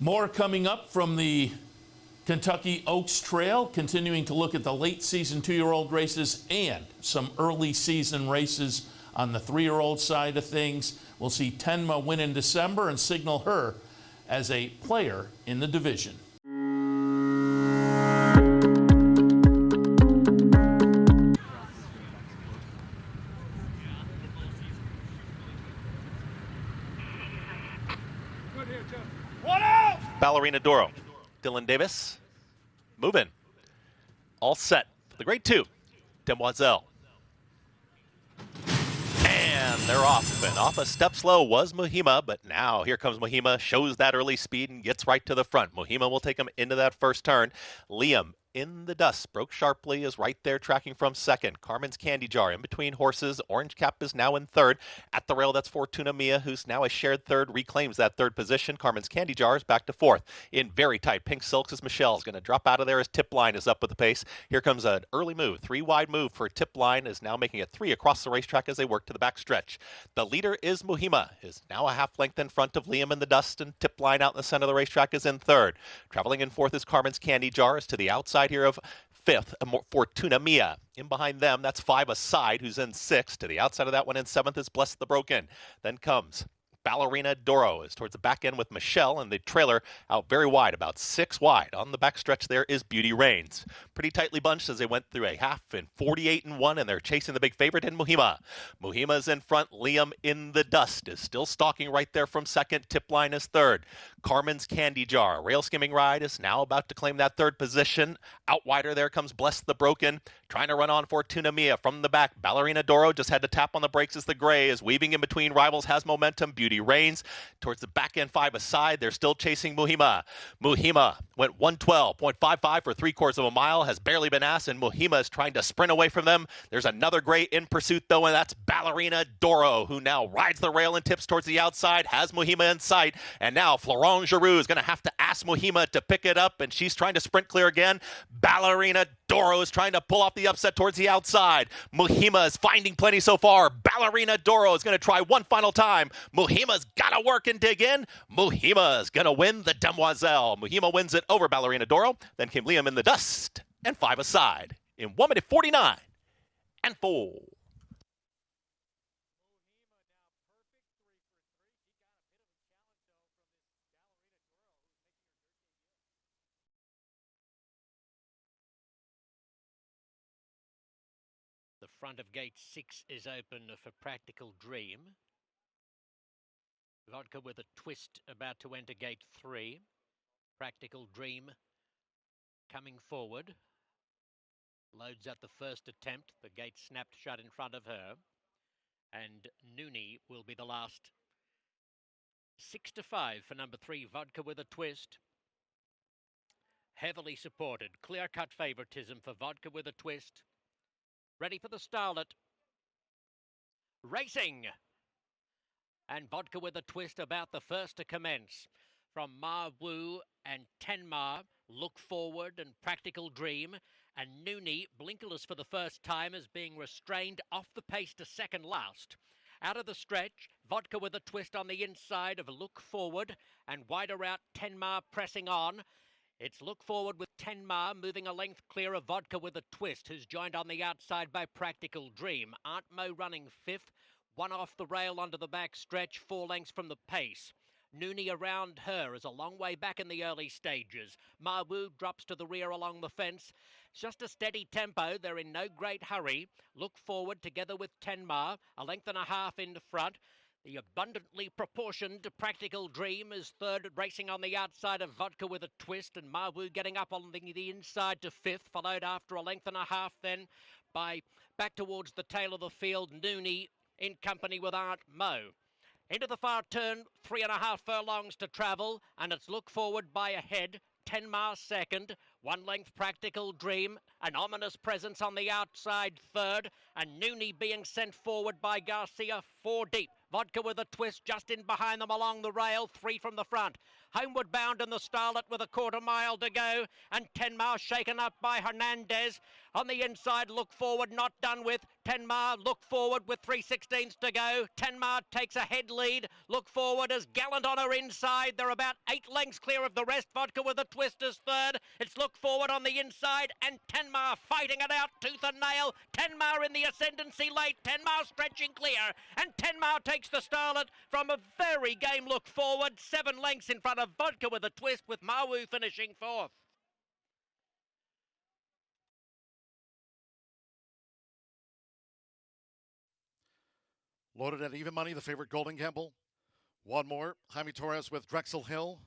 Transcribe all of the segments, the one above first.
More coming up from the Kentucky Oaks Trail, continuing to look at the late season 2-year-old races and some early season races on the 3-year-old side of things. We'll see Tenma win in December and signal her as a player in the division. Ballerina Doro. Dylan Davis, moving. All set for the grade 2. Demoiselle. And they're off. And off a step slow was Mohima, but now here comes Mohima, shows that early speed and gets right to the front. Mohima will take him into that first turn. Liam in the dust, broke sharply, is right there tracking from second. Carmen's Candy Jar in between horses. Orange Cap is now in third. At the rail, that's Fortuna Mia, who's now a shared third, reclaims that third position. Carmen's Candy Jar is back to fourth. In very tight Pink Silks is Michelle's going to drop out of there as Tip Line is up with the pace. Here comes an early move. 3-wide move for Tip Line, is now making it 3 across the racetrack as they work to the back stretch. The leader is Mohima, is now a half length in front of Liam in the dust, and Tip Line out in the center of the racetrack is in third. Traveling in fourth is Carmen's Candy Jar, is to the outside here of fifth, Fortuna Mia. In behind them, that's 5 aside, who's in sixth. To the outside of that one in seventh is Bless the Broken. Then comes Ballerina Doro, is towards the back end with Michelle, and the trailer out very wide, about 6 wide. On the back stretch there is Beauty Reigns. Pretty tightly bunched as they went through a half in 48-1, and they're chasing the big favorite in Mohima. Mohima's in front. Liam in the dust is still stalking right there from second. Tip Line is third. Carmen's Candy Jar, rail skimming ride, is now about to claim that third position. Out wider there comes Bless the Broken, trying to run on Fortuna Mia from the back. Ballerina Doro just had to tap on the brakes as the gray is weaving in between rivals, has momentum. Beauty Reigns towards the back end 5 aside. They're still chasing Mohima. Mohima went 112.55 for 3/4 of a mile, has barely been asked, and Mohima is trying to sprint away from them. There's another gray in pursuit though, and that's Ballerina Doro, who now rides the rail and tips towards the outside, has Mohima in sight, and now Florent Giroux is going to have to ask Mohima to pick it up, and she's trying to sprint clear again. Ballerina Doro is trying to pull off the upset towards the outside. Mohima is finding plenty so far. Ballerina Doro is going to try one final time. Mohima's got to work and dig in. Mohima is going to win the Demoiselle. Mohima wins it over Ballerina Doro. Then came Liam in the dust and 5 aside in 1 minute 49 and 4. The front of gate 6 is open for Practical Dream. Vodka with a twist about to enter gate 3. Practical Dream coming forward. Loads at the first attempt. The gate snapped shut in front of her. And Nooney will be the last. 6-5 for number 3, Vodka with a twist. Heavily supported. Clear-cut favoritism for Vodka with a twist. Ready for the starlet. Racing. And Vodka with a twist about the first to commence. From Ma Wu and Tenma, Look Forward and Practical Dream. And Nooney, blinkerless for the first time, is being restrained off the pace to second last. Out of the stretch, Vodka with a twist on the inside of Look Forward. And wider out, Tenma pressing on. It's Look Forward with Tenma moving a length clear of Vodka with a twist, who's joined on the outside by Practical Dream. Aunt Mo running 5th, 1 off the rail onto the back stretch, 4 lengths from the pace. Nooney around her is a long way back in the early stages. Ma Wu drops to the rear along the fence. It's just a steady tempo. They're in no great hurry. Look Forward together with Tenma, a length and a half in front. The abundantly proportioned Practical Dream is third, racing on the outside of Vodka with a twist, and Ma Wu getting up on the inside to 5th, followed after a length and a half then by back towards the tail of the field, Nooney in company with Aunt Mo. Into the far turn, 3.5 furlongs to travel, and it's Look Forward by a head. Tenma second, 1 length Practical Dream, an ominous presence on the outside third, and Nooney being sent forward by Garcia 4 deep. Vodka with a twist just in behind them along the rail, 3 from the front. Homeward bound in the Starlet with a quarter mile to go, and 10 Mile shaken up by Hernandez. On the inside, Look Forward not done with. 10 Mile, Look Forward with 3/16 to go. 10 Mile takes a head lead. Look Forward is gallant on her inside. They're about 8 lengths clear of the rest. Vodka with a twist is third. It's Look Forward on the inside, and 10 Mile fighting it out tooth and nail. 10 Mile in the ascendancy late. 10 Mile stretching clear, and 10 Mile takes the Starlet from a very game Look Forward. 7 lengths in front of Vodka with a twist, with Mawu finishing fourth. Loaded at even money, the favorite Golden Gamble. One more, Jaime Torres with Drexel Hill.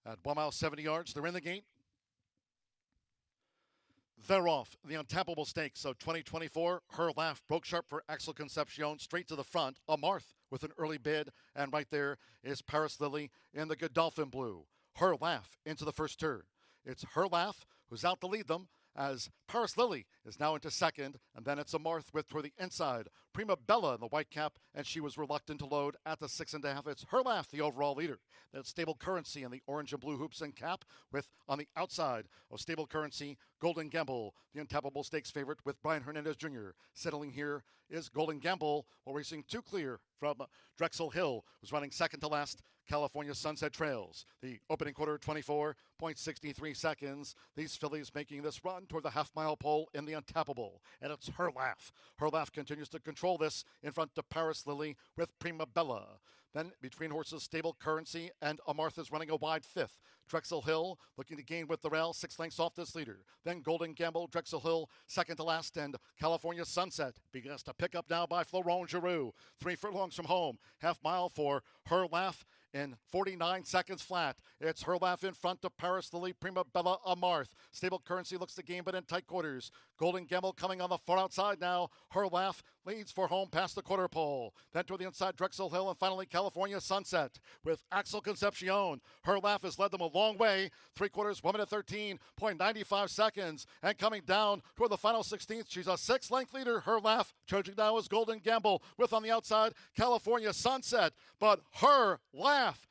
At 1 mile, 70 yards, they're in the gate. They're off. The Untappable Stakes. So 2024, Her Laugh broke sharp for Axel Concepcion, straight to the front. Amarth with an early bid. And right there is Paris Lily in the Godolphin Blue. Her Laugh into the first turn. It's Her Laugh who's out to lead them, as Paris Lily is now into second, and then it's Amarth with toward the inside. Prima Bella in the white cap, and she was reluctant to load at the 6.5. It's Her Laugh, the overall leader. Then Stable Currency in the orange and blue hoops and cap, with on the outside of Stable Currency, Golden Gamble, the Untappable Stakes favorite with Brian Hernandez Jr. Settling here is Golden Gamble, while racing 2 clear from Drexel Hill, who's running second to last. California Sunset Trails. The opening quarter, 24.63 seconds. These fillies making this run toward the half-mile pole in the Untappable. And it's Her Laugh. Her Laugh continues to control this in front of Paris Lily with Prima Bella. Then between horses, Stable Currency and Amarth is running a wide fifth. Drexel Hill looking to gain with the rail, 6 lengths off this leader. Then Golden Gamble, Drexel Hill, second to last, and California Sunset begins to pick up now by Florent Giroux. 3 furlongs from home, half mile for Her Laugh in 49 seconds flat. It's Her Laugh in front of Paris Lily, Prima Bella, Amarth. Stable Currency looks to gain, but in tight quarters. Golden Gamble coming on the far outside now. Her Laugh leads for home past the quarter pole. Then to the inside, Drexel Hill, and finally California Sunset with Axel Concepcion. Her Laugh has led them a long way. 3/4, 1 minute 13.95 seconds. And coming down toward the final 16th, she's a 6-length leader. Her Laugh charging now is Golden Gamble with on the outside California Sunset. But Her Laugh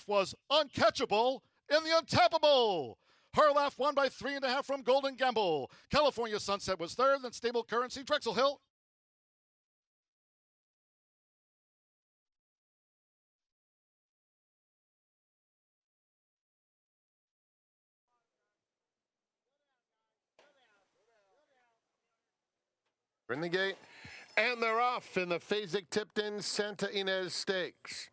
was uncatchable in the Untappable. Her Laugh won by 3.5 from Golden Gamble. California Sunset was third, then Stable Currency, Drexel Hill. In the gate, and they're off in the Fasig-Tipton Santa Ynez Stakes.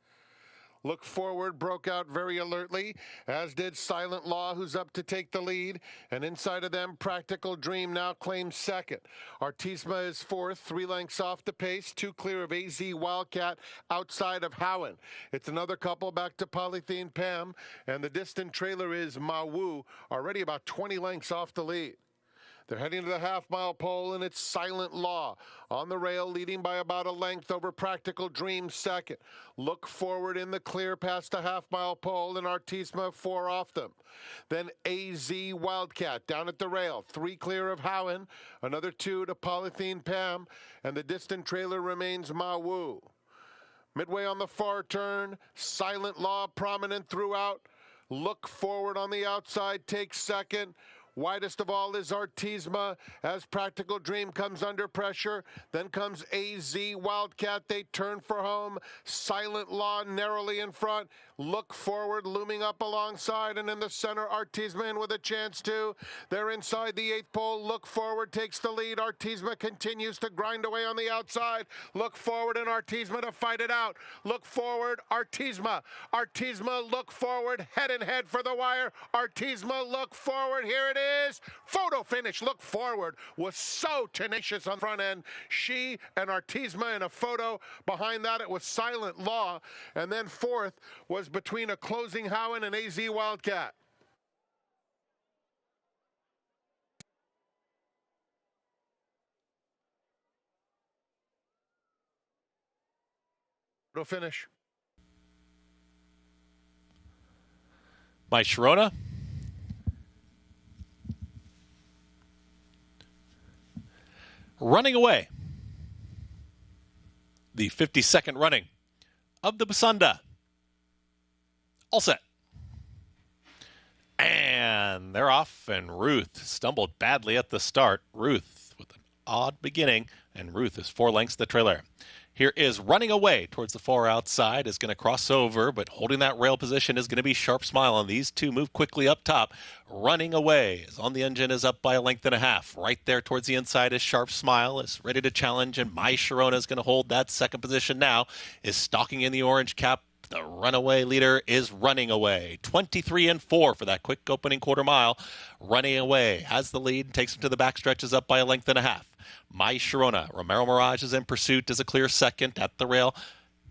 Look Forward broke out very alertly, as did Silent Law, who's up to take the lead. And inside of them, Practical Dream now claims second. Artisma is fourth, 3 lengths off the pace, 2 clear of AZ Wildcat outside of Howen. It's another couple back to Polythene Pam, and the distant trailer is Mawu, already about 20 lengths off the lead. They're heading to the half-mile pole, and it's Silent Law on the rail, leading by about a length over Practical Dream second. Look Forward in the clear past the half-mile pole, and Artisma 4 off them. Then AZ Wildcat down at the rail, 3 clear of Howen, another 2 to Polythene Pam, and the distant trailer remains Mawu. Midway on the far turn, Silent Law prominent throughout. Look Forward on the outside takes second. Widest of all is Artisma as Practical Dream comes under pressure. Then comes AZ Wildcat. They turn for home. Silent Law narrowly in front. Look Forward looming up alongside, and in the center, Artisma in with a chance too. They're inside the 8th pole. Look Forward takes the lead. Artisma continues to grind away on the outside. Look Forward and Artisma to fight it out. Look Forward, Artisma. Artisma, Look Forward, head and head for the wire. Artisma, Look Forward. Here it is. Photo finish. Look Forward was so tenacious on the front end. She and Artisma in a photo. Behind that, it was Silent Law. And then fourth was between a closing Howen and AZ Wildcat. Photo finish. By Sharona. Running away. The 52nd running of the Basunda. All set. And they're off, and Ruth stumbled badly at the start. Ruth with an odd beginning, and Ruth is 4 lengths the trailer. Here is Running Away towards the far outside, is going to cross over, but holding that rail position is going to be Sharp Smile, and these two move quickly up top. Running Away is on the engine, is up by 1.5 lengths. Right there towards the inside is Sharp Smile, is ready to challenge, and My Sharona is going to hold that second position now, is stalking in the orange cap. The runaway leader is Running Away. 23-4 for that quick opening quarter mile. Running Away has the lead, takes him to the back stretches, up by 1.5 lengths. My Sharona, Romero Mirage is in pursuit, is a clear second at the rail.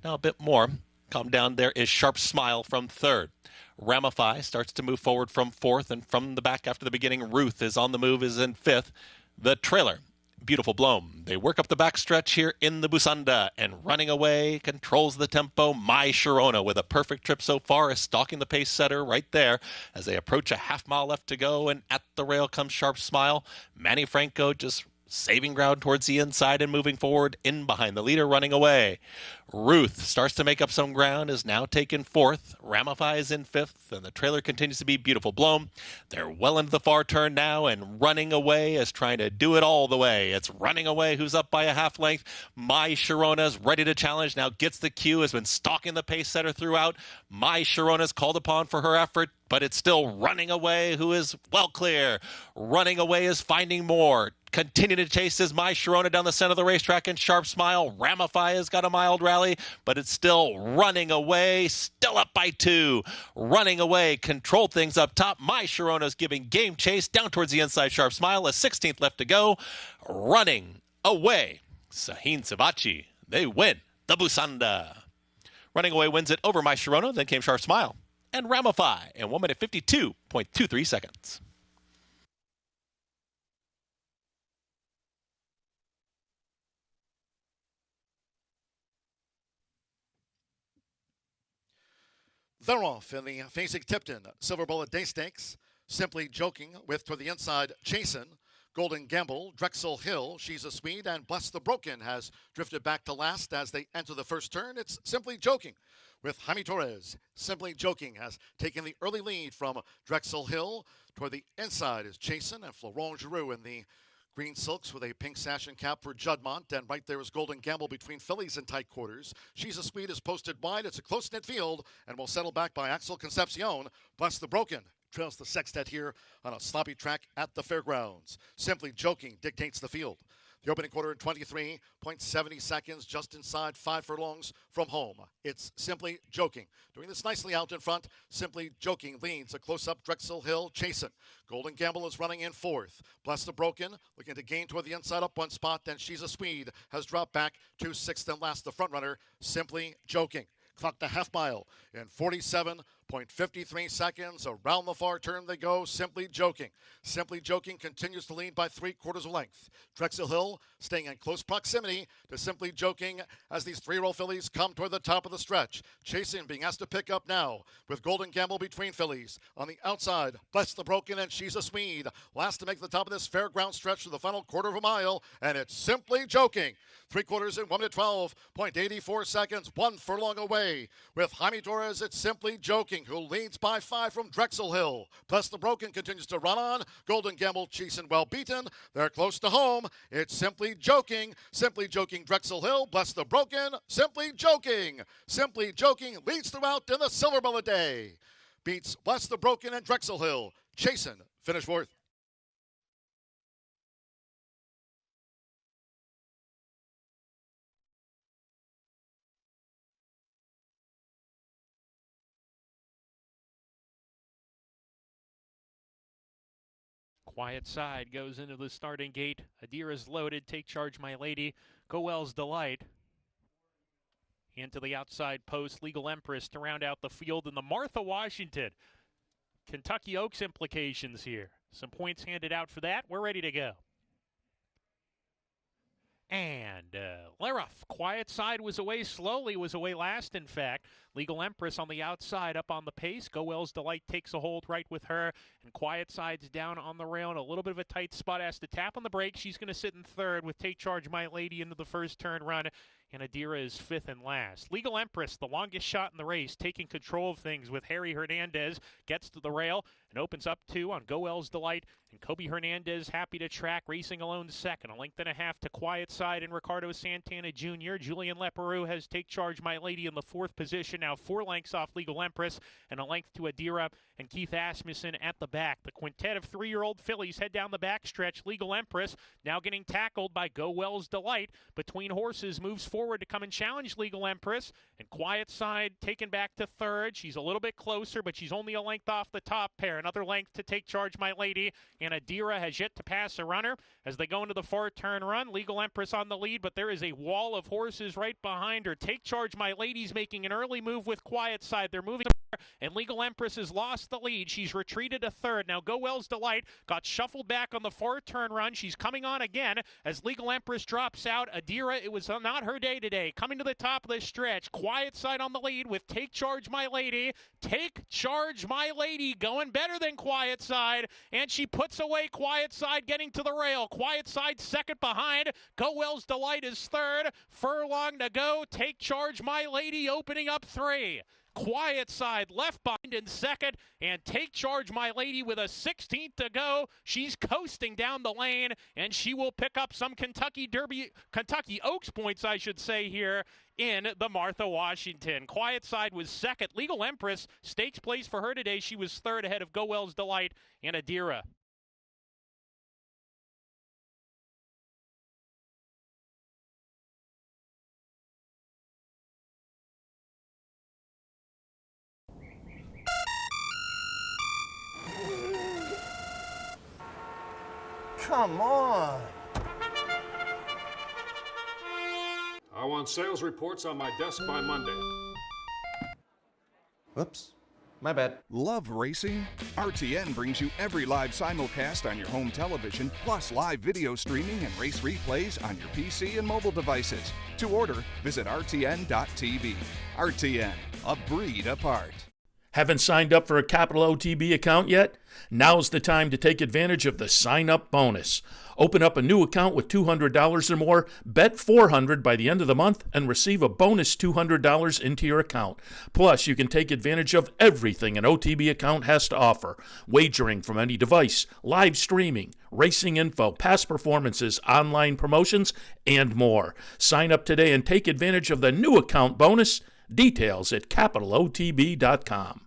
Now a bit more. Come down there is Sharp Smile from third. Ramify starts to move forward from fourth, and from the back after the beginning, Ruth is on the move, is in fifth. The trailer, Beautiful Bloom. They work up the backstretch here in the Busanda, and Running Away controls the tempo. My Sharona, with a perfect trip so far, is stalking the pace setter right there as they approach a half mile left to go, and at the rail comes Sharp Smile. Manny Franco just saving ground towards the inside and moving forward in behind the leader, Running Away. Ruth starts to make up some ground, is now taken fourth. Ramify is in fifth, and the trailer continues to be Beautiful Bloom. They're well into the far turn now, and Running Away is trying to do it all the way. It's Running Away who's up by a half length. My Sharona's ready to challenge, now gets the cue, has been stalking the pace setter throughout. My Sharona's called upon for her effort, but it's still Running Away who is well clear. Running Away is finding more. Continue to chase is My Sharona down the center of the racetrack, and Sharp Smile. Ramify has got a mild rally, but it's still Running Away, still up by 2. Running Away controlled things up top. My Sharona's giving game chase down towards the inside. Sharp Smile, a 16th left to go. Running Away. Sahin Savachi, they win the Busanda. Running Away wins it over My Sharona, then came Sharp Smile and Ramify in 1 minute 52.23 seconds. They're off in the Fasig-Tipton Silver Bullet Day Stakes. Simply Joking with to the inside Chasin. Golden Gamble, Drexel Hill, She's a Swede, and Bless the Broken has drifted back to last as they enter the first turn. It's Simply Joking with Jaime Torres. Simply Joking has taken the early lead from Drexel Hill. Toward the inside is Chasin and Florent Giroux in the green silks with a pink sash and cap for Juddmonte, and right there is Golden Gamble between fillies in tight quarters. She's a Swede is posted wide. It's a close-knit field and will settle back by Axel Concepcion. Bless the Broken trails the sextet here on a sloppy track at the fairgrounds. Simply Joking dictates the field. The opening quarter in 23.70 seconds, just inside 5 furlongs from home. It's Simply Joking. Doing this nicely out in front. Simply Joking leads a close-up Drexel Hill Chasin. Golden Gamble is running in fourth. Bless the Broken looking to gain toward the inside up 1 spot. Then She's a Swede has dropped back to 6th and last. The front runner, Simply Joking. Clocked a half mile in 47.53 seconds. Around the far turn they go. Simply Joking. Simply Joking continues to lead by 3/4 length. Drexel Hill staying in close proximity to Simply Joking as these 3-year-old fillies come toward the top of the stretch. Chasing being asked to pick up now with Golden Gamble between fillies. On the outside, Bless the Broken and She's a Swede. Last to make the top of this fairground stretch for the final 1/4 mile, and it's Simply Joking. 3/4 in 1 minute 12.84 seconds, 1 furlong away. With Jaime Torres, it's Simply Joking, who leads by 5 from Drexel Hill. Bless the Broken continues to run on. Golden Gamble, Chasin well beaten. They're close to home. It's Simply Joking. Simply Joking, Drexel Hill. Bless the Broken. Simply Joking. Simply Joking leads throughout in the Silver Bullet Day. Beats Bless the Broken and Drexel Hill. Chasin finished fourth. Quiet Side goes into the starting gate. Adira's loaded. Take Charge, My Lady. Go Well's Delight. Into the outside post. Legal Empress to round out the field. And the Martha Washington. Kentucky Oaks implications here. Some points handed out for that. We're ready to go. And Leroff, Quiet Side was away slowly, was away last, in fact. Legal Empress on the outside up on the pace. Go Well's Delight takes a hold right with her, and Quiet Side's down on the rail in a little bit of a tight spot. Has to tap on the brake. She's going to sit in third with Take Charge My Lady into the first turn run, and Adira is fifth and last. Legal Empress, the longest shot in the race, taking control of things with Harry Hernandez, gets to the rail and opens up two on Go Well's Delight, and Kobe Hernandez happy to track, racing alone second. A length and a half to Quiet Side and Ricardo Santana Jr. Julian Leperoux has Take Charge My Lady in the fourth position, now 4 lengths off Legal Empress, and a length to Adira and Keith Asmussen at the back. The quintet of 3-year-old fillies head down the backstretch. Legal Empress now getting tackled by Go Well's Delight. Between horses, moves forward to come and challenge Legal Empress, and Quiet Side taken back to third. She's a little bit closer, but she's only a length off the top pair. Another length to Take Charge My Lady, and Adira has yet to pass a runner as they go into the four-turn run. Legal Empress on the lead, but there is a wall of horses right behind her. Take Charge My Lady's making an early move with Quiet Side. They're moving, and Legal Empress has lost the lead. She's retreated to third. Now Go Well's Delight got shuffled back on the four-turn run. She's coming on again as Legal Empress drops out. Adira, it was not her day today. Coming to the top of the stretch. Quiet Side on the lead with Take Charge My Lady. Take Charge My Lady going better than Quiet Side, and she puts away Quiet Side getting to the rail. Quiet Side second behind. Go Well's Delight is third. Furlong to go. Take Charge My Lady opening up 3. Quiet Side left behind in second, and Take Charge My Lady with a 16th to go. She's coasting down the lane, and she will pick up some Kentucky Oaks points, I should say, here in the Martha Washington. Quiet Side was second. Legal Empress, stakes place for her today. She was third ahead of Go Well's Delight and Adira. Come on. I want sales reports on my desk by Monday. Whoops. My bad. Love racing? RTN brings you every live simulcast on your home television, plus live video streaming and race replays on your PC and mobile devices. To order, visit rtn.tv. RTN, a breed apart. Haven't signed up for a Capital OTB account yet? Now's the time to take advantage of the sign-up bonus. Open up a new account with $200 or more, bet $400 by the end of the month, and receive a bonus $200 into your account. Plus, you can take advantage of everything an OTB account has to offer. Wagering from any device, live streaming, racing info, past performances, online promotions, and more. Sign up today and take advantage of the new account bonus. Details at capitalotb.com.